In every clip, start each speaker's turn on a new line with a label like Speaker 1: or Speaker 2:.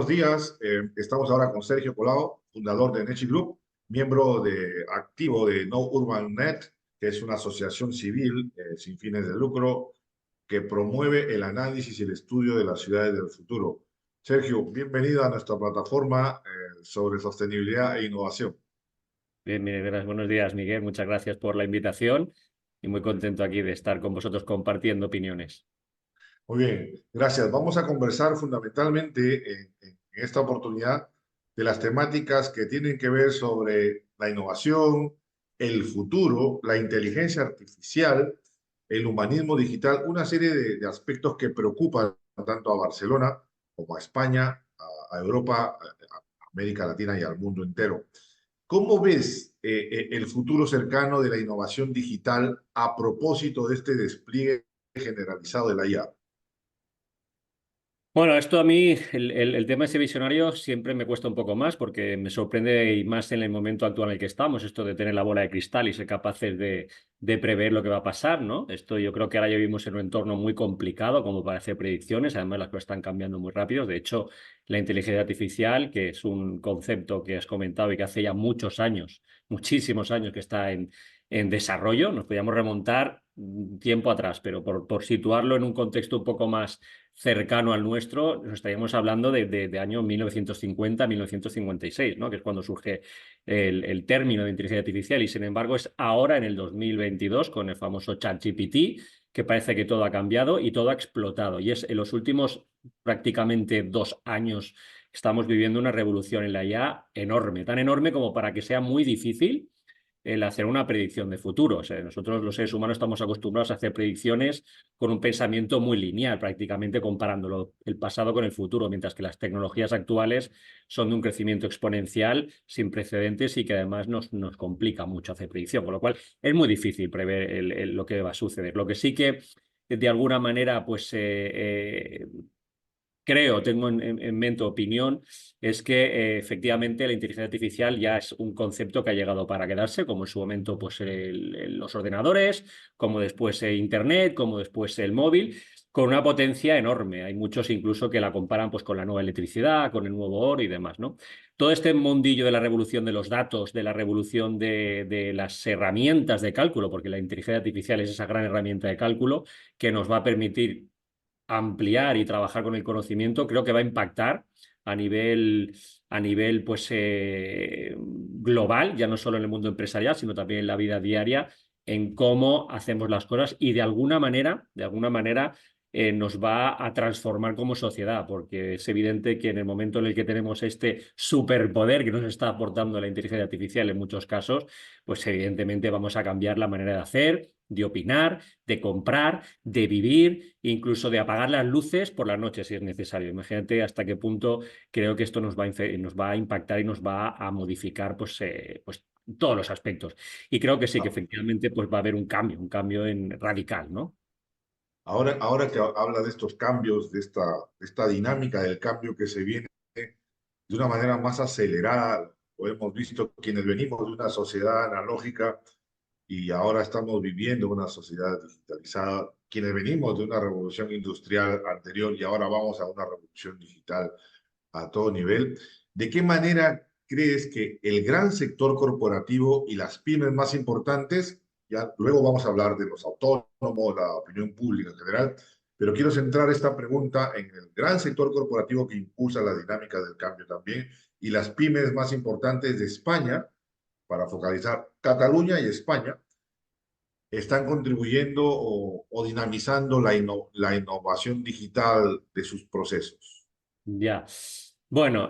Speaker 1: buenos días. Estamos ahora con Sergio Colau, fundador de Nechi Group, miembro activo de No Urban Net, que es una asociación civil sin fines de lucro que promueve el análisis y el estudio de las ciudades del futuro. Sergio, bienvenido a nuestra plataforma sobre sostenibilidad e innovación.
Speaker 2: Bien, buenos días, Miguel. Muchas gracias por la invitación y muy contento aquí de estar con vosotros compartiendo opiniones.
Speaker 1: Muy bien, gracias. Vamos a conversar fundamentalmente en esta oportunidad de las temáticas que tienen que ver sobre la innovación, el futuro, la inteligencia artificial, el humanismo digital, una serie de aspectos que preocupan tanto a Barcelona como a España, a Europa, a América Latina y al mundo entero. ¿Cómo ves el futuro cercano de la innovación digital a propósito de este despliegue generalizado de la IA?
Speaker 2: Bueno, esto a mí, el tema ese visionario siempre me cuesta un poco más porque me sorprende y más en el momento actual en el que estamos, esto de tener la bola de cristal y ser capaces de prever lo que va a pasar, ¿no? Esto yo creo que ahora ya vivimos en un entorno muy complicado como para hacer predicciones, además las cosas están cambiando muy rápido. De hecho, la inteligencia artificial, que es un concepto que has comentado y que hace ya muchos años, muchísimos años que está en desarrollo, nos podríamos remontar tiempo atrás, pero por situarlo en un contexto un poco más cercano al nuestro, nos estaríamos hablando de año 1950-1956, ¿no? Que es cuando surge el término de inteligencia artificial y sin embargo es ahora en el 2022 con el famoso ChatGPT que parece que todo ha cambiado y todo ha explotado y es en los últimos prácticamente 2 años estamos viviendo una revolución en la IA enorme, tan enorme como para que sea muy difícil el hacer una predicción de futuro. O sea, nosotros los seres humanos estamos acostumbrados a hacer predicciones con un pensamiento muy lineal, prácticamente comparándolo el pasado con el futuro, mientras que las tecnologías actuales son de un crecimiento exponencial sin precedentes y que además nos complica mucho hacer predicción, con lo cual es muy difícil prever lo que va a suceder. Lo que sí que de alguna manera pues creo, tengo en mente opinión, es que efectivamente la inteligencia artificial ya es un concepto que ha llegado para quedarse, como en su momento pues, los ordenadores, como después Internet, como después el móvil, con una potencia enorme. Hay muchos incluso que la comparan pues, con la nueva electricidad, con el nuevo oro y demás, ¿no? Todo este mundillo de la revolución de los datos, de la revolución de las herramientas de cálculo, porque la inteligencia artificial es esa gran herramienta de cálculo que nos va a permitir ampliar y trabajar con el conocimiento, creo que va a impactar a nivel pues, global, ya no solo en el mundo empresarial, sino también en la vida diaria, en cómo hacemos las cosas y de alguna manera, nos va a transformar como sociedad, porque es evidente que en el momento en el que tenemos este superpoder que nos está aportando la inteligencia artificial en muchos casos, pues evidentemente vamos a cambiar la manera de hacer, de opinar, de comprar, de vivir, incluso de apagar las luces por la noche si es necesario. Imagínate hasta qué punto creo que esto nos va a impactar y nos va a modificar pues todos los aspectos. Y creo que sí, que efectivamente pues va a haber un cambio radical, ¿no?
Speaker 1: Ahora que habla de estos cambios, de esta dinámica del cambio que se viene de una manera más acelerada, lo hemos visto quienes venimos de una sociedad analógica y ahora estamos viviendo una sociedad digitalizada, quienes venimos de una revolución industrial anterior y ahora vamos a una revolución digital a todo nivel. ¿De qué manera crees que el gran sector corporativo y las pymes más importantes, ya luego vamos a hablar de los autónomos, la opinión pública en general, pero quiero centrar esta pregunta en el gran sector corporativo que impulsa la dinámica del cambio también y las pymes más importantes de España, para focalizar Cataluña y España, están contribuyendo o dinamizando la innovación digital de sus procesos?
Speaker 2: Ya. Bueno,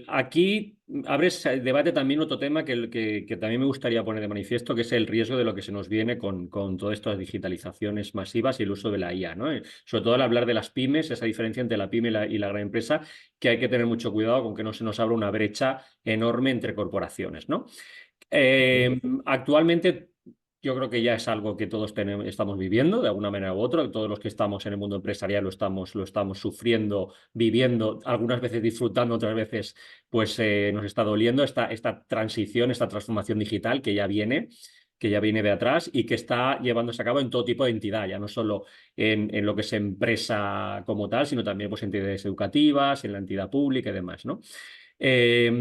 Speaker 2: aquí abres el debate también otro tema que también me gustaría poner de manifiesto, que es el riesgo de lo que se nos viene con todas estas digitalizaciones masivas y el uso de la IA, ¿no? Sobre todo al hablar de las pymes, esa diferencia entre la pyme y la gran empresa, que hay que tener mucho cuidado con que no se nos abra una brecha enorme entre corporaciones, ¿no? Actualmente yo creo que ya es algo que todos estamos viviendo de alguna manera u otra, todos los que estamos en el mundo empresarial lo estamos sufriendo, viviendo, algunas veces disfrutando, otras veces pues nos está doliendo esta transición, esta transformación digital que ya viene, que ya viene de atrás y que está llevándose a cabo en todo tipo de entidad, ya no solo en lo que es empresa como tal, sino también pues, entidades educativas, en la entidad pública y demás, ¿no? Eh,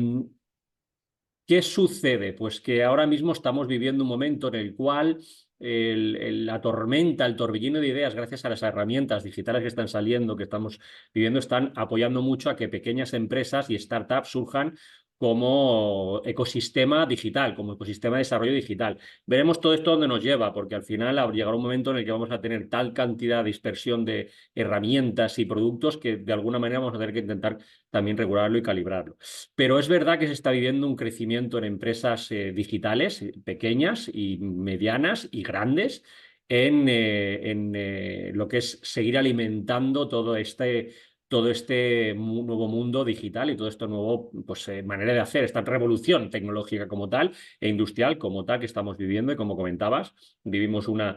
Speaker 2: ¿Qué sucede? Pues que ahora mismo estamos viviendo un momento en el cual la tormenta, el torbellino de ideas, gracias a las herramientas digitales que están saliendo, que estamos viviendo, están apoyando mucho a que pequeñas empresas y startups surjan como ecosistema digital, como ecosistema de desarrollo digital. Veremos todo esto dónde nos lleva, porque al final llegará un momento en el que vamos a tener tal cantidad de dispersión de herramientas y productos que de alguna manera vamos a tener que intentar también regularlo y calibrarlo. Pero es verdad que se está viviendo un crecimiento en empresas digitales, pequeñas y medianas y grandes, en lo que es seguir alimentando todo este nuevo mundo digital y todo esto nuevo, pues, manera de hacer, esta revolución tecnológica como tal e industrial como tal que estamos viviendo. Y como comentabas, vivimos una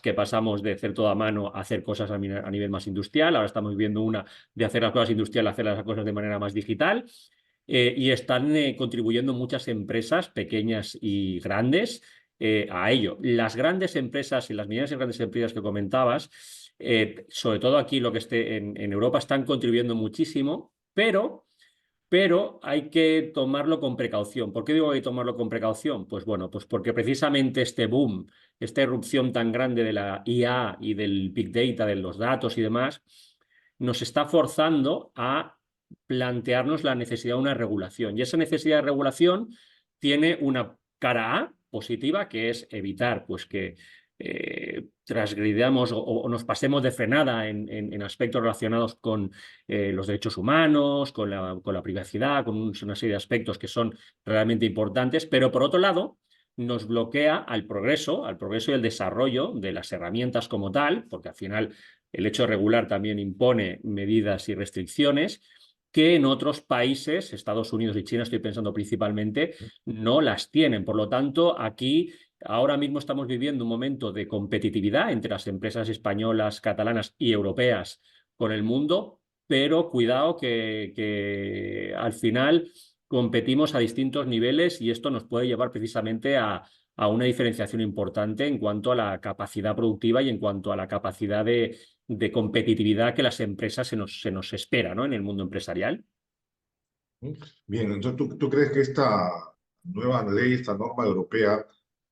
Speaker 2: que pasamos de hacer todo a mano a hacer cosas a nivel más industrial. Ahora estamos viviendo una de hacer las cosas industriales a hacer las cosas de manera más digital. Y están contribuyendo muchas empresas, pequeñas y grandes, a ello. Las grandes empresas y las medianas y grandes empresas que comentabas, sobre todo aquí lo que esté en Europa, están contribuyendo muchísimo, pero hay que tomarlo con precaución. ¿Por qué digo que hay que tomarlo con precaución? Pues bueno, pues porque precisamente este boom, esta irrupción tan grande de la IA y del Big Data, de los datos y demás, nos está forzando a plantearnos la necesidad de una regulación. Y esa necesidad de regulación tiene una cara A positiva, que es evitar pues, que transgredamos o nos pasemos de frenada en aspectos relacionados con los derechos humanos, con la privacidad, con una serie de aspectos que son realmente importantes, pero por otro lado nos bloquea al progreso y al desarrollo de las herramientas como tal, porque al final el hecho de regular también impone medidas y restricciones que en otros países, Estados Unidos y China, estoy pensando principalmente, no las tienen. Por lo tanto, aquí ahora mismo estamos viviendo un momento de competitividad entre las empresas españolas, catalanas y europeas con el mundo, pero cuidado que al final competimos a distintos niveles y esto nos puede llevar precisamente a una diferenciación importante en cuanto a la capacidad productiva y en cuanto a la capacidad de competitividad que las empresas se nos espera, ¿no? En el mundo empresarial.
Speaker 1: Bien, entonces ¿tú crees que esta nueva ley, esta norma europea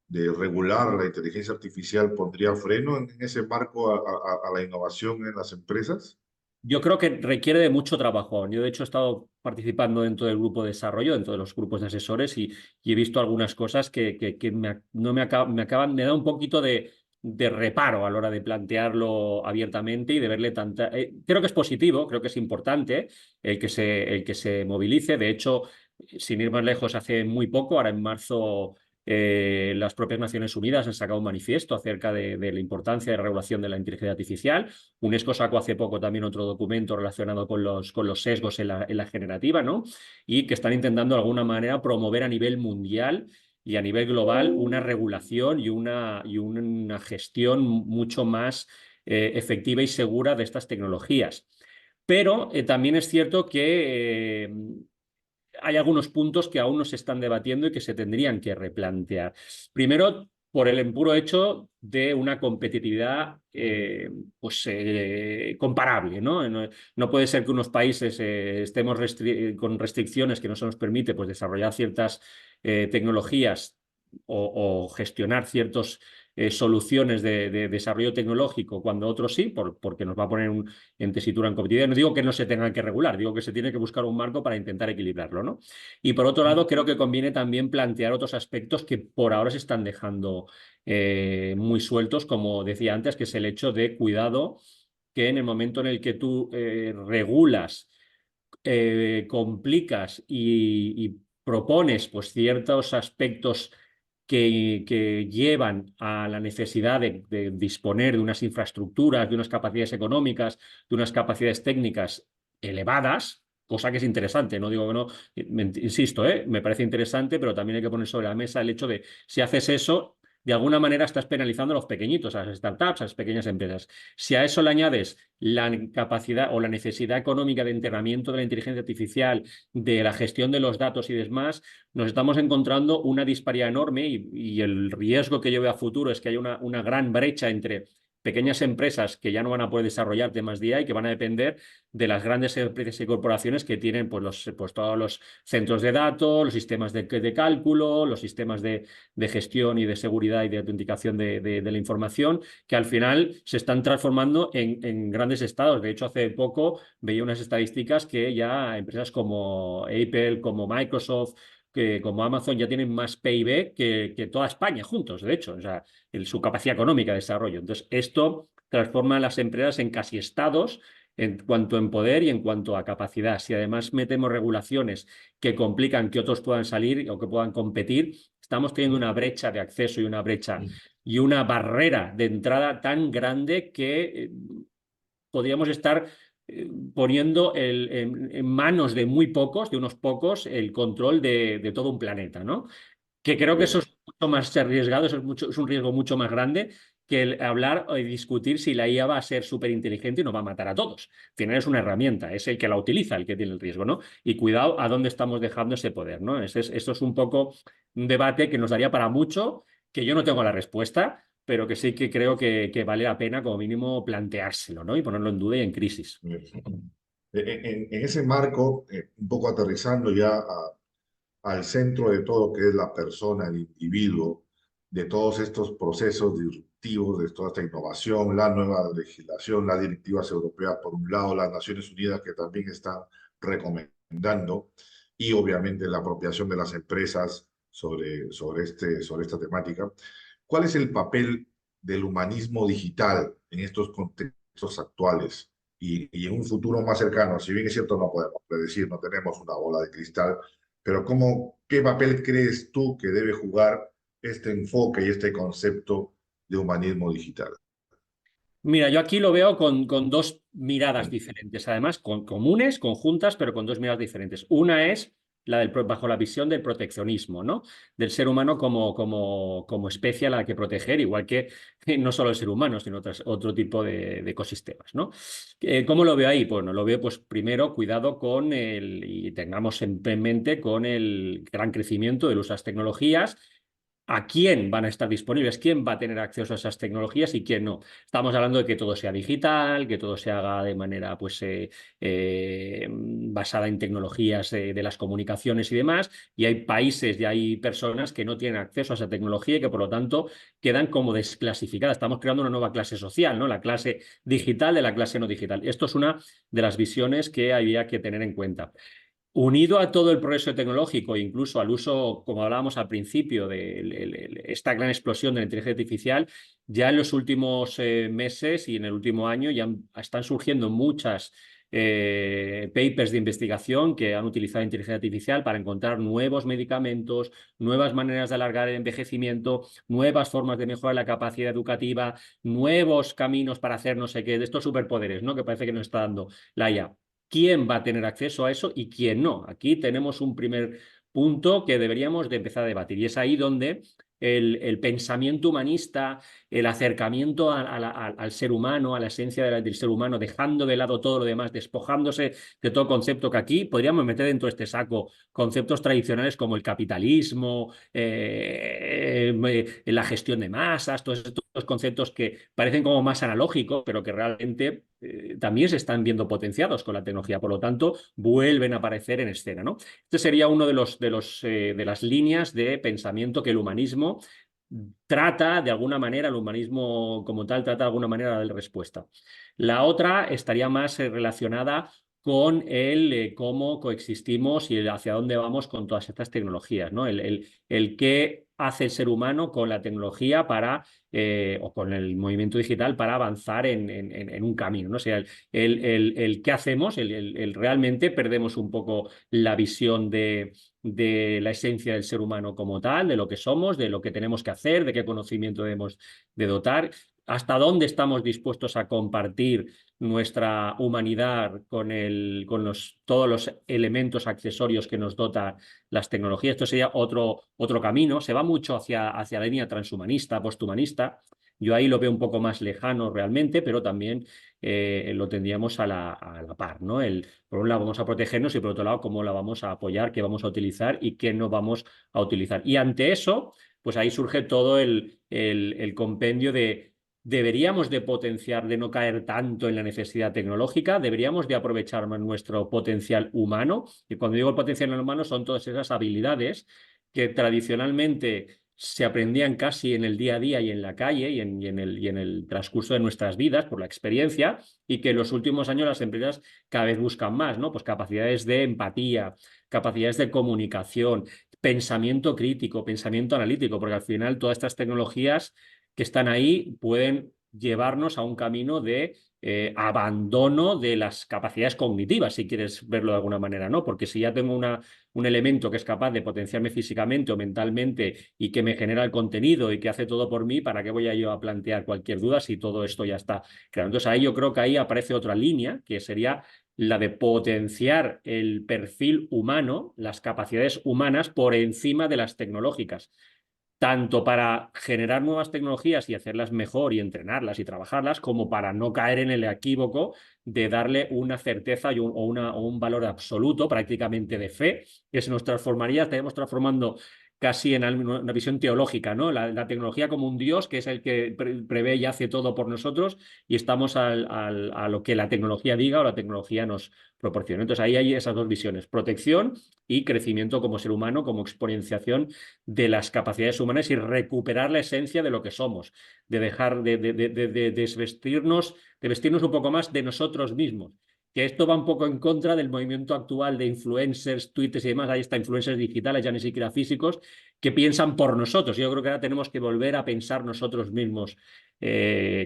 Speaker 1: de regular la inteligencia artificial pondría freno en ese marco a la innovación en las empresas?
Speaker 2: Yo creo que requiere de mucho trabajo. Yo, de hecho, he estado participando dentro del grupo de desarrollo, dentro de los grupos de asesores, y he visto algunas cosas que no me da un poquito de reparo a la hora de plantearlo abiertamente y de verle tanta. Creo que es positivo, creo que es importante el que se movilice. De hecho, sin ir más lejos, hace muy poco, ahora en marzo. Las propias Naciones Unidas han sacado un manifiesto acerca de la importancia de la regulación de la inteligencia artificial. UNESCO sacó hace poco también otro documento relacionado con los sesgos en la generativa, ¿no? Y que están intentando de alguna manera promover a nivel mundial y a nivel global una regulación y una gestión mucho más efectiva y segura de estas tecnologías. Pero también es cierto que hay algunos puntos que aún no se están debatiendo y que se tendrían que replantear. Primero, por el puro hecho de una competitividad pues, comparable, ¿no? No puede ser que unos países estemos con restricciones que no se nos permite pues, desarrollar ciertas tecnologías o gestionar ciertas soluciones de desarrollo tecnológico cuando otros sí, porque nos va a poner en tesitura en competitividad. No digo que no se tengan que regular, digo que se tiene que buscar un marco para intentar equilibrarlo, ¿no? Y por otro lado, creo que conviene también plantear otros aspectos que por ahora se están dejando muy sueltos, como decía antes, que es el hecho de cuidado, que en el momento en el que tú regulas, complicas y propones pues, ciertos aspectos que llevan a la necesidad de disponer de unas infraestructuras, de unas capacidades económicas, de unas capacidades técnicas elevadas, cosa que es interesante, no digo que no, insisto, me parece interesante, pero también hay que poner sobre la mesa el hecho de si haces eso, de alguna manera estás penalizando a los pequeñitos, a las startups, a las pequeñas empresas. Si a eso le añades la capacidad o la necesidad económica de enterramiento de la inteligencia artificial, de la gestión de los datos y demás, nos estamos encontrando una disparidad enorme y el riesgo que yo veo a futuro es que haya una gran brecha entre pequeñas empresas que ya no van a poder desarrollar temas de IA y que van a depender de las grandes empresas y corporaciones que tienen pues todos los centros de datos, los sistemas de cálculo, los sistemas de gestión y de seguridad y de autenticación de la información, que al final se están transformando en grandes estados. De hecho, hace poco veía unas estadísticas que ya empresas como Apple, como Microsoft, que como Amazon ya tienen más PIB que toda España juntos, de hecho, o sea, su capacidad económica de desarrollo. Entonces, esto transforma a las empresas en casi estados en cuanto en poder y en cuanto a capacidad. Si además metemos regulaciones que complican que otros puedan salir o que puedan competir, estamos teniendo una brecha de acceso y una barrera de entrada tan grande que podríamos estar poniendo en manos de muy pocos, de unos pocos, el control de todo un planeta, ¿no? Que creo que eso es mucho más arriesgado, es un riesgo mucho más grande que el hablar y discutir si la IA va a ser súper inteligente y nos va a matar a todos. Al final es una herramienta, es el que la utiliza el que tiene el riesgo, ¿no? Y cuidado a dónde estamos dejando ese poder, ¿no? Esto es un poco un debate que nos daría para mucho, que yo no tengo la respuesta, pero que sí que creo que vale la pena como mínimo planteárselo, ¿no? Y ponerlo en duda y en crisis.
Speaker 1: En ese marco, un poco aterrizando ya al centro de todo, que es la persona, el individuo, de todos estos procesos disruptivos, de toda esta innovación, la nueva legislación, las directivas europeas, por un lado, las Naciones Unidas que también están recomendando, y obviamente la apropiación de las empresas sobre esta temática. ¿Cuál es el papel del humanismo digital en estos contextos actuales? Y en un futuro más cercano, si bien es cierto, no podemos predecir, no tenemos una bola de cristal, pero ¿qué papel crees tú que debe jugar este enfoque y este concepto de humanismo digital?
Speaker 2: Mira, yo aquí lo veo con dos miradas diferentes, además, comunes, conjuntas, pero con dos miradas diferentes. Una es bajo la visión del proteccionismo, ¿no? Del ser humano como especie a la que proteger, igual que no solo el ser humano, sino otro tipo de ecosistemas, ¿no? ¿Cómo lo veo ahí? Bueno, lo veo, pues primero, cuidado y tengamos en mente con el gran crecimiento del uso de las tecnologías. ¿A quién van a estar disponibles? ¿Quién va a tener acceso a esas tecnologías y quién no? Estamos hablando de que todo sea digital, que todo se haga de manera pues, basada en tecnologías de las comunicaciones y demás, y hay países y hay personas que no tienen acceso a esa tecnología y que por lo tanto quedan como desclasificadas. Estamos creando una nueva clase social, ¿no? La clase digital de la clase no digital. Esto es una de las visiones que había que tener en cuenta. Unido a todo el progreso tecnológico, incluso al uso, como hablábamos al principio, de esta gran explosión de la inteligencia artificial, ya en los últimos meses y en el último año ya están surgiendo muchas papers de investigación que han utilizado inteligencia artificial para encontrar nuevos medicamentos, nuevas maneras de alargar el envejecimiento, nuevas formas de mejorar la capacidad educativa, nuevos caminos para hacer no sé qué, de estos superpoderes, ¿no? Que parece que nos está dando la IA. ¿Quién va a tener acceso a eso y quién no? Aquí tenemos un primer punto que deberíamos de empezar a debatir y es ahí donde el pensamiento humanista, el acercamiento al ser humano, a la esencia del ser humano, dejando de lado todo lo demás, despojándose de todo concepto que aquí podríamos meter dentro de este saco conceptos tradicionales como el capitalismo, la gestión de masas, todos estos conceptos que parecen como más analógicos, pero que realmente también se están viendo potenciados con la tecnología, por lo tanto, vuelven a aparecer en escena, ¿no? Este sería uno de las líneas de pensamiento que el humanismo trata de alguna manera, el humanismo como tal, trata de alguna manera de dar respuesta. La otra estaría más relacionada con cómo coexistimos y hacia dónde vamos con todas estas tecnologías, ¿no? El qué hace el ser humano con la tecnología o con el movimiento digital para avanzar en un camino, ¿no? O sea, el qué hacemos, realmente perdemos un poco la visión de la esencia del ser humano como tal, de lo que somos, de lo que tenemos que hacer, de qué conocimiento debemos de dotar. hasta dónde estamos dispuestos a compartir nuestra humanidad con todos los elementos accesorios que nos dota las tecnologías. Esto sería otro camino. Se va mucho hacia la línea transhumanista, posthumanista. Yo ahí lo veo un poco más lejano realmente, pero también lo tendríamos a la par, ¿no? Por un lado vamos a protegernos y por otro lado cómo la vamos a apoyar, qué vamos a utilizar y qué no vamos a utilizar. Y ante eso, pues ahí surge todo el compendio de deberíamos de potenciar, de no caer tanto en la necesidad tecnológica, deberíamos de aprovechar más nuestro potencial humano. Y cuando digo el potencial humano son todas esas habilidades que tradicionalmente se aprendían casi en el día a día y en la calle y en el transcurso de nuestras vidas por la experiencia y que en los últimos años las empresas cada vez buscan más, ¿no? Pues capacidades de empatía, capacidades de comunicación, pensamiento crítico, pensamiento analítico, porque al final todas estas tecnologías que están ahí pueden llevarnos a un camino de abandono de las capacidades cognitivas, si quieres verlo de alguna manera, ¿no? Porque si ya tengo un elemento que es capaz de potenciarme físicamente o mentalmente y que me genera el contenido y que hace todo por mí, ¿para qué voy a yo a plantear cualquier duda si todo esto ya está claro? Entonces ahí yo creo que ahí aparece otra línea, que sería la de potenciar el perfil humano, las capacidades humanas por encima de las tecnológicas, tanto para generar nuevas tecnologías y hacerlas mejor y entrenarlas y trabajarlas, como para no caer en el equívoco de darle una certeza o un valor absoluto, prácticamente de fe, que se nos transformaría, estaríamos transformando casi en una visión teológica, ¿no? La tecnología como un Dios que es el que prevé y hace todo por nosotros y estamos a lo que la tecnología diga o la tecnología nos proporcione. Entonces ahí hay esas dos visiones, protección y crecimiento como ser humano, como exponenciación de las capacidades humanas y recuperar la esencia de lo que somos, de dejar de desvestirnos, de vestirnos un poco más de nosotros mismos. Que esto va un poco en contra del movimiento actual de influencers, twitters y demás. Ahí está influencers digitales, ya ni siquiera físicos, que piensan por nosotros. Yo creo que ahora tenemos que volver a pensar nosotros mismos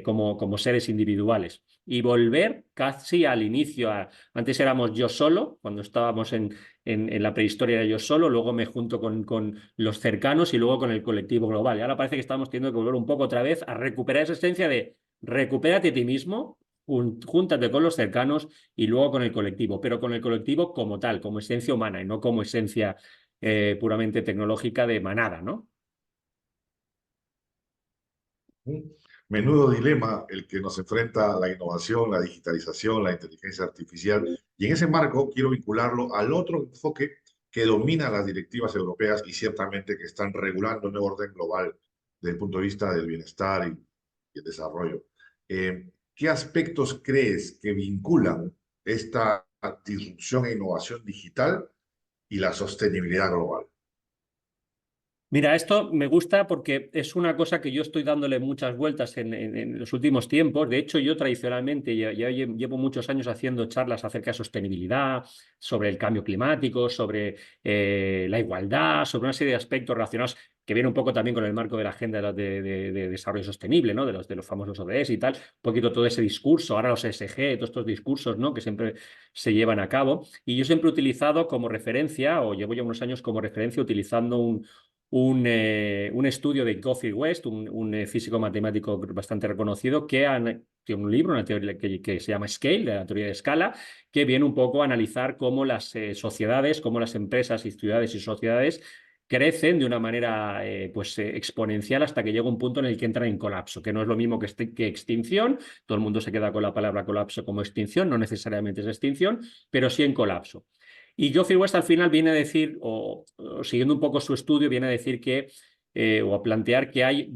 Speaker 2: como seres individuales y volver casi al inicio. Antes éramos yo solo, cuando estábamos en la prehistoria era yo solo, luego me junto con los cercanos y luego con el colectivo global. Y ahora parece que estamos teniendo que volver un poco otra vez a recuperar esa esencia de recupérate a ti mismo, júntate con los cercanos y luego con el colectivo, pero con el colectivo como tal, como esencia humana y no como esencia puramente tecnológica de manada, ¿no?
Speaker 1: Un menudo dilema el que nos enfrenta la innovación, la digitalización, la inteligencia artificial. Y en ese marco quiero vincularlo al otro enfoque que domina las directivas europeas y ciertamente que están regulando un nuevo orden global desde el punto de vista del bienestar y el desarrollo. ¿Qué aspectos crees que vinculan esta disrupción e innovación digital y la sostenibilidad global?
Speaker 2: Mira, esto me gusta porque es una cosa que yo estoy dándole muchas vueltas en los últimos tiempos. De hecho, yo tradicionalmente ya llevo muchos años haciendo charlas acerca de sostenibilidad, sobre el cambio climático, sobre la igualdad, sobre una serie de aspectos relacionados que viene un poco también con el marco de la agenda de desarrollo sostenible, ¿no? De los famosos ODS y tal, un poquito todo ese discurso, ahora los ESG, todos estos discursos, ¿no? Que siempre se llevan a cabo. Y yo siempre he utilizado como referencia, o llevo ya unos años como referencia, utilizando un estudio de Geoffrey West, un físico matemático bastante reconocido, tiene un libro, una teoría que se llama Scale, de la teoría de escala, que viene un poco a analizar cómo las sociedades, cómo las empresas y ciudades y sociedades crecen de una manera exponencial hasta que llega un punto en el que entran en colapso, que no es lo mismo que extinción. Todo el mundo se queda con la palabra colapso como extinción, no necesariamente es extinción, pero sí en colapso. Y Geoffrey West al final viene a decir, o siguiendo un poco su estudio, viene a decir o a plantear que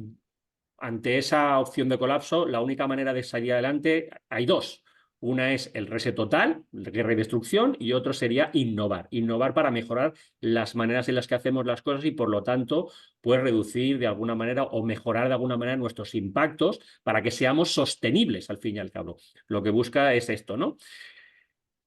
Speaker 2: ante esa opción de colapso, la única manera de salir adelante, hay dos. Una es el reset total, guerra y destrucción, y otro sería innovar. Innovar para mejorar las maneras en las que hacemos las cosas y, por lo tanto, pues reducir de alguna manera o mejorar de alguna manera nuestros impactos para que seamos sostenibles, al fin y al cabo. Lo que busca es esto, ¿no?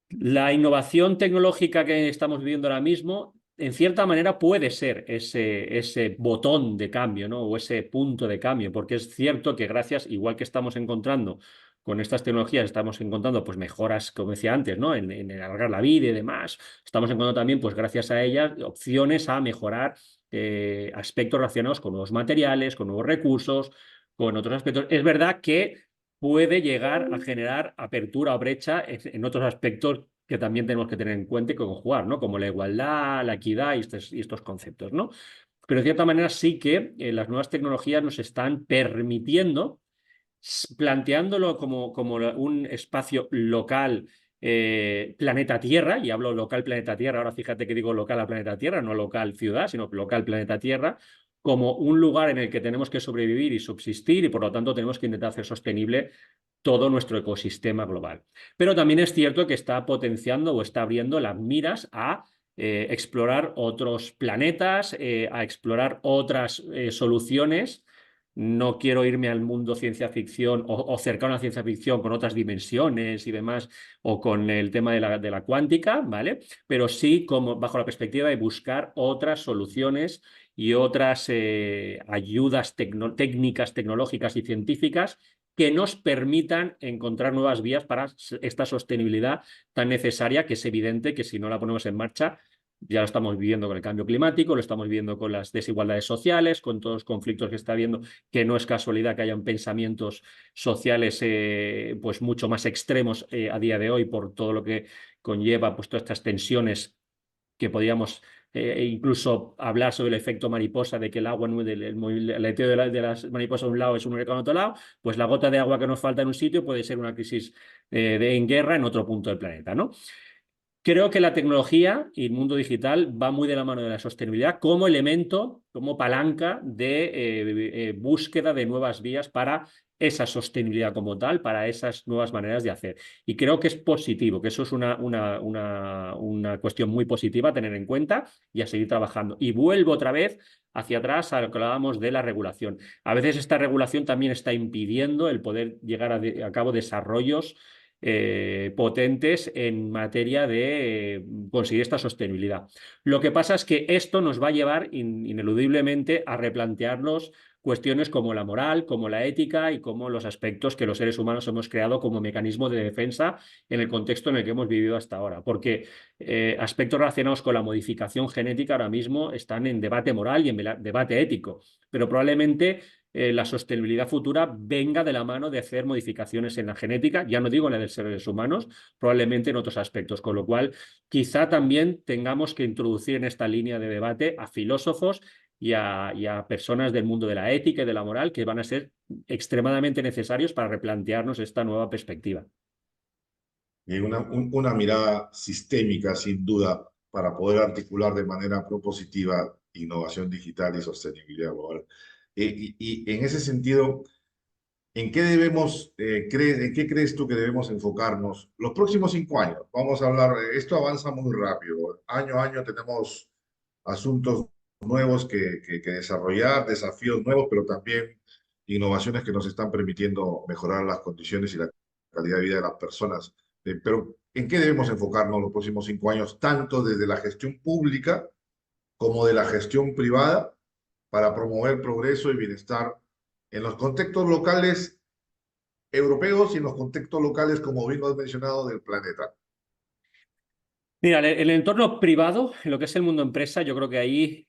Speaker 2: La innovación tecnológica que estamos viviendo ahora mismo, en cierta manera, puede ser ese botón de cambio, ¿no? O ese punto de cambio, porque es cierto que gracias, igual que estamos encontrando con estas tecnologías, estamos encontrando pues mejoras, como decía antes, ¿no? En alargar la vida y demás. Estamos encontrando también, pues gracias a ellas, opciones a mejorar aspectos relacionados con nuevos materiales, con nuevos recursos, con otros aspectos. Es verdad que puede llegar a generar apertura o brecha en otros aspectos que también tenemos que tener en cuenta y conjugar, ¿no? Como la igualdad, la equidad y estos conceptos, ¿no? Pero de cierta manera sí que las nuevas tecnologías nos están permitiendo, planteándolo como un espacio local, planeta Tierra, y hablo local planeta Tierra, ahora fíjate que digo local a planeta Tierra, no local ciudad, sino local planeta Tierra, como un lugar en el que tenemos que sobrevivir y subsistir y por lo tanto tenemos que intentar hacer sostenible todo nuestro ecosistema global. Pero también es cierto que está potenciando o está abriendo las miras a explorar otros planetas, a explorar otras soluciones. No quiero irme al mundo ciencia ficción o cercano a la ciencia ficción con otras dimensiones y demás, o con el tema de la cuántica, ¿vale? Pero sí como bajo la perspectiva de buscar otras soluciones y otras ayudas técnicas, tecnológicas y científicas que nos permitan encontrar nuevas vías para esta sostenibilidad tan necesaria, que es evidente que si no la ponemos en marcha, ya lo estamos viviendo con el cambio climático, lo estamos viendo con las desigualdades sociales, con todos los conflictos que está habiendo, que no es casualidad que hayan pensamientos sociales pues mucho más extremos a día de hoy por todo lo que conlleva pues todas estas tensiones que podríamos incluso hablar sobre el efecto mariposa, de que el agua, el aleteo de las mariposas a un lado es un huracán a otro lado, pues la gota de agua que nos falta en un sitio puede ser una crisis en guerra en otro punto del planeta, ¿no? Creo que la tecnología y el mundo digital va muy de la mano de la sostenibilidad como elemento, como palanca de búsqueda de nuevas vías para esa sostenibilidad como tal, para esas nuevas maneras de hacer. Y creo que es positivo, que eso es una cuestión muy positiva a tener en cuenta y a seguir trabajando. Y vuelvo otra vez hacia atrás a lo que hablábamos de la regulación. A veces esta regulación también está impidiendo el poder llegar a cabo desarrollos potentes en materia de conseguir esta sostenibilidad. Lo que pasa es que esto nos va a llevar ineludiblemente a replantearnos cuestiones como la moral, como la ética y como los aspectos que los seres humanos hemos creado como mecanismo de defensa en el contexto en el que hemos vivido hasta ahora. Porque aspectos relacionados con la modificación genética ahora mismo están en debate moral y en debate ético, pero probablemente la sostenibilidad futura venga de la mano de hacer modificaciones en la genética, ya no digo en la de seres humanos, probablemente en otros aspectos, con lo cual quizá también tengamos que introducir en esta línea de debate a filósofos y a personas del mundo de la ética y de la moral que van a ser extremadamente necesarios para replantearnos esta nueva perspectiva.
Speaker 1: Y una mirada sistémica, sin duda, para poder articular de manera propositiva innovación digital y sostenibilidad global. Y en ese sentido, ¿en qué crees tú que debemos enfocarnos los próximos 5 años? Vamos a hablar, esto avanza muy rápido. Año a año tenemos asuntos nuevos que desarrollar, desafíos nuevos, pero también innovaciones que nos están permitiendo mejorar las condiciones y la calidad de vida de las personas. Pero ¿en qué debemos enfocarnos los próximos 5 años, tanto desde la gestión pública como de la gestión privada, para promover progreso y bienestar en los contextos locales europeos y en los contextos locales, como bien lo has mencionado, del planeta?
Speaker 2: Mira, en el entorno privado, en lo que es el mundo empresa, yo creo que ahí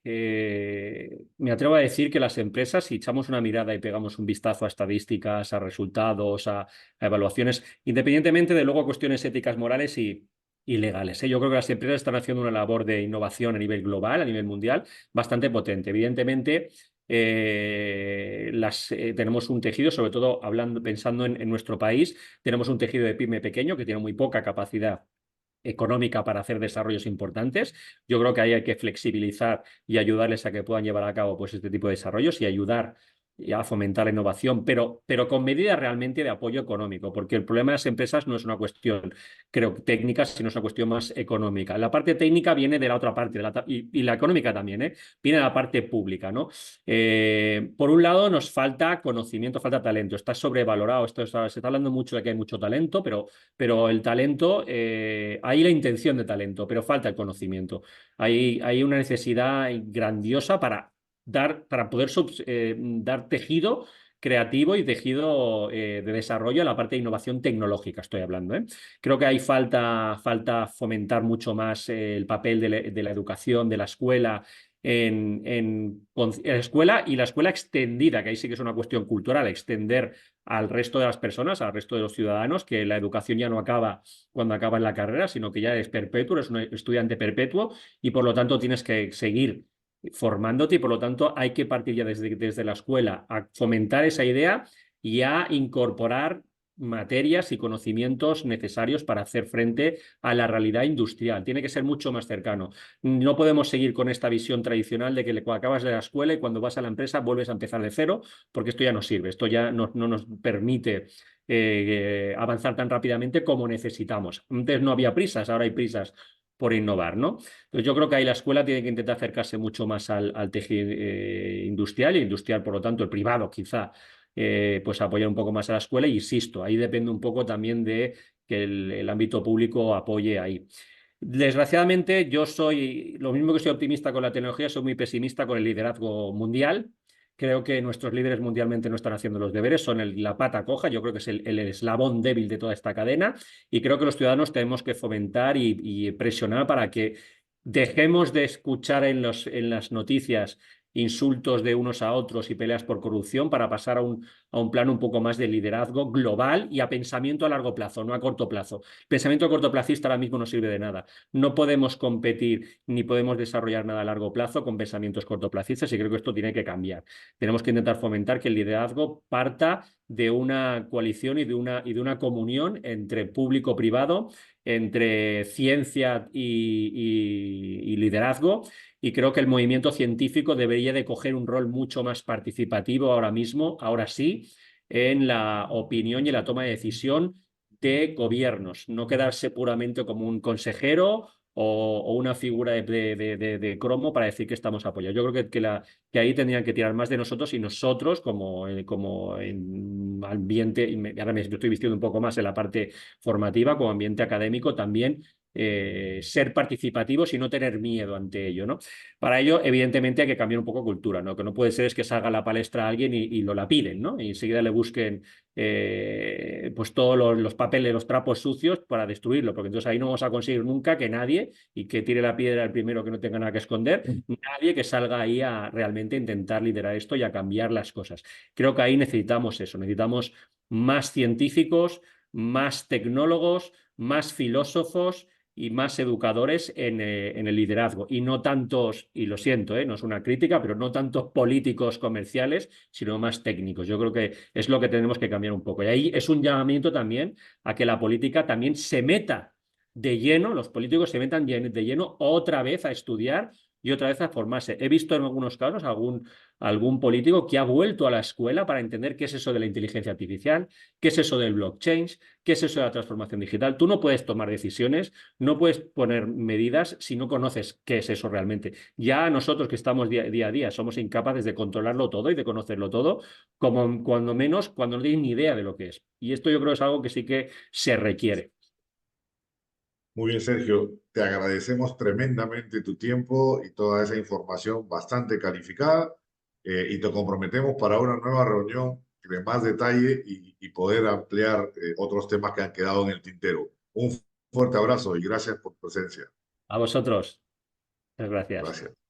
Speaker 2: me atrevo a decir que las empresas, si echamos una mirada y pegamos un vistazo a estadísticas, a resultados, a evaluaciones, independientemente de luego cuestiones éticas, morales y legales, yo creo que las empresas están haciendo una labor de innovación a nivel global, a nivel mundial, bastante potente. Evidentemente, tenemos un tejido, sobre todo pensando en nuestro país, tenemos un tejido de pyme pequeño que tiene muy poca capacidad económica para hacer desarrollos importantes. Yo creo que ahí hay que flexibilizar y ayudarles a que puedan llevar a cabo pues, este tipo de desarrollos y ayudar a fomentar la innovación, pero con medidas realmente de apoyo económico, porque el problema de las empresas no es una cuestión, creo, técnica, sino es una cuestión más económica. La parte técnica viene de la otra parte, y la económica también, viene de la parte pública, ¿no? Por un lado, nos falta conocimiento, falta talento, está sobrevalorado, se está hablando mucho de que hay mucho talento, pero el talento, hay la intención de talento, pero falta el conocimiento. Hay una necesidad grandiosa para poder dar tejido creativo y tejido de desarrollo a la parte de innovación tecnológica, estoy hablando. Creo que hay falta fomentar mucho más el papel de la educación, de la escuela en la escuela y la escuela extendida, que ahí sí que es una cuestión cultural, extender al resto de las personas, al resto de los ciudadanos, que la educación ya no acaba cuando acaba en la carrera, sino que ya es perpetuo, es un estudiante perpetuo y por lo tanto tienes que seguir formándote y por lo tanto hay que partir ya desde la escuela a fomentar esa idea y a incorporar materias y conocimientos necesarios para hacer frente a la realidad industrial. Tiene que ser mucho más cercano. No podemos seguir con esta visión tradicional de que cuando acabas de la escuela y cuando vas a la empresa vuelves a empezar de cero, porque esto ya no sirve, esto ya no nos permite avanzar tan rápidamente como necesitamos. Antes no había prisas, ahora hay prisas por innovar, ¿no? Entonces yo creo que ahí la escuela tiene que intentar acercarse mucho más al tejido industrial y industrial, por lo tanto, el privado quizá pues apoyar un poco más a la escuela. Y insisto, ahí depende un poco también de que el ámbito público apoye ahí. Desgraciadamente, yo soy, lo mismo que soy optimista con la tecnología, soy muy pesimista con el liderazgo mundial. Creo que nuestros líderes mundialmente no están haciendo los deberes, son la pata coja, yo creo que es el eslabón débil de toda esta cadena y creo que los ciudadanos tenemos que fomentar y presionar para que dejemos de escuchar en las noticias insultos de unos a otros y peleas por corrupción para pasar a un plano un poco más de liderazgo global y a pensamiento a largo plazo, no a corto plazo. Pensamiento cortoplacista ahora mismo no sirve de nada. No podemos competir ni podemos desarrollar nada a largo plazo con pensamientos cortoplacistas y creo que esto tiene que cambiar. Tenemos que intentar fomentar que el liderazgo parta de una coalición y de una comunión entre público-privado, entre ciencia y liderazgo. Y creo que el movimiento científico debería de coger un rol mucho más participativo ahora mismo, ahora sí, en la opinión y en la toma de decisión de gobiernos, no quedarse puramente como un consejero o una figura de cromo para decir que estamos apoyados. Yo creo que ahí tendrían que tirar más de nosotros y nosotros como en ambiente, y ahora me estoy vistiendo un poco más en la parte formativa, como ambiente académico, también ser participativos y no tener miedo ante ello, ¿no? Para ello, evidentemente, hay que cambiar un poco cultura, ¿no? Que no puede ser es que salga a la palestra a alguien y lo lapiden, ¿no? Y enseguida le busquen pues todos los papeles, los trapos sucios para destruirlo, porque entonces ahí no vamos a conseguir nunca que nadie, y que tire la piedra el primero que no tenga nada que esconder, nadie que salga ahí a realmente intentar liderar esto y a cambiar las cosas. Creo que ahí necesitamos eso, necesitamos más científicos, más tecnólogos, más filósofos y más educadores en el liderazgo y no tantos, y lo siento, no es una crítica, pero no tantos políticos comerciales, sino más técnicos. Yo creo que es lo que tenemos que cambiar un poco. Y ahí es un llamamiento también a que la política también se meta de lleno, los políticos se metan de lleno otra vez a estudiar y otra vez a formarse. He visto en algunos casos algún político que ha vuelto a la escuela para entender qué es eso de la inteligencia artificial, qué es eso del blockchain, qué es eso de la transformación digital. Tú no puedes tomar decisiones, no puedes poner medidas si no conoces qué es eso realmente. Ya nosotros que estamos día a día somos incapaces de controlarlo todo y de conocerlo todo, como cuando menos cuando no tienen ni idea de lo que es. Y esto yo creo que es algo que sí que se requiere.
Speaker 1: Muy bien, Sergio, te agradecemos tremendamente tu tiempo y toda esa información bastante calificada y te comprometemos para una nueva reunión de más detalle y poder ampliar otros temas que han quedado en el tintero. Un fuerte abrazo y gracias por tu presencia.
Speaker 2: A vosotros. Muchas gracias.
Speaker 1: Gracias.